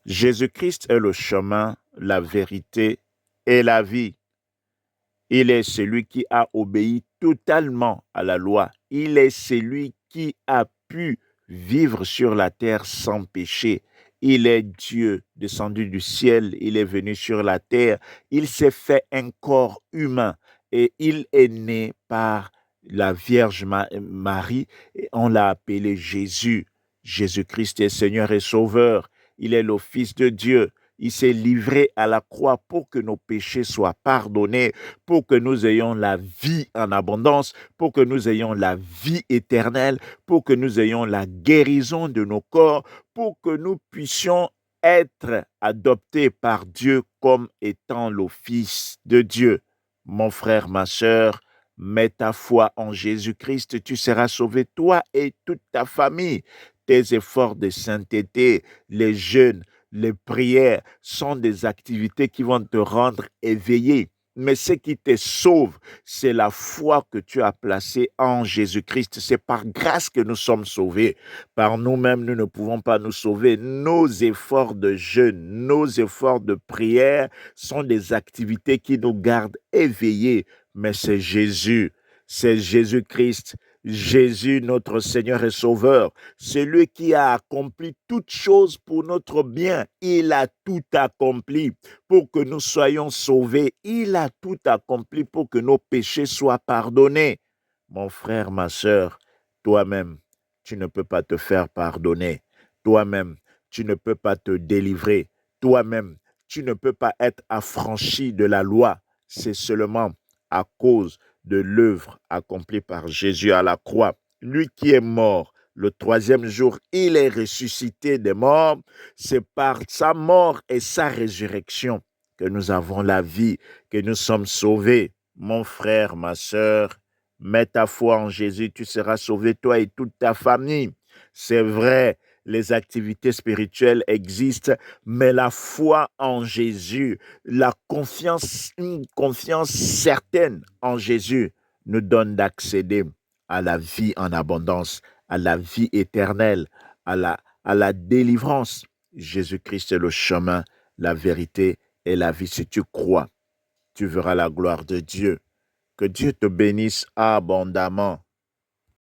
Jésus-Christ est le chemin, la vérité et la vie. Il est celui qui a obéi totalement à la loi. Il est celui qui a pu vivre sur la terre sans péché. Il est Dieu descendu du ciel, il est venu sur la terre, il s'est fait un corps humain et il est né par la Vierge Marie et on l'a appelé Jésus. Jésus-Christ est Seigneur et Sauveur. Il est le Fils de Dieu. Il s'est livré à la croix pour que nos péchés soient pardonnés, pour que nous ayons la vie en abondance, pour que nous ayons la vie éternelle, pour que nous ayons la guérison de nos corps, pour que nous puissions être adoptés par Dieu comme étant le Fils de Dieu. Mon frère, ma sœur, mets ta foi en Jésus-Christ, tu seras sauvé, toi et toute ta famille. Tes efforts de sainteté, les jeûnes, les prières sont des activités qui vont te rendre éveillé. Mais ce qui te sauve, c'est la foi que tu as placée en Jésus-Christ. C'est par grâce que nous sommes sauvés. Par nous-mêmes, nous ne pouvons pas nous sauver. Nos efforts de jeûne, nos efforts de prière sont des activités qui nous gardent éveillés. Mais c'est Jésus-Christ, Jésus, notre Seigneur et Sauveur, celui qui a accompli toutes choses pour notre bien. Il a tout accompli pour que nous soyons sauvés. Il a tout accompli pour que nos péchés soient pardonnés. Mon frère, ma sœur, toi-même, tu ne peux pas te faire pardonner. Toi-même, tu ne peux pas te délivrer. Toi-même, tu ne peux pas être affranchi de la loi. C'est seulement à cause de l'œuvre accomplie par Jésus à la croix. Lui qui est mort, le troisième jour, il est ressuscité des morts. C'est par sa mort et sa résurrection que nous avons la vie, que nous sommes sauvés. Mon frère, ma sœur, mets ta foi en Jésus, tu seras sauvé, toi et toute ta famille. C'est vrai, les activités spirituelles existent, mais la foi en Jésus, une confiance certaine en Jésus nous donne d'accéder à la vie en abondance, à la vie éternelle, à la délivrance. Jésus-Christ est le chemin, la vérité et la vie. Si tu crois, tu verras la gloire de Dieu. Que Dieu te bénisse abondamment.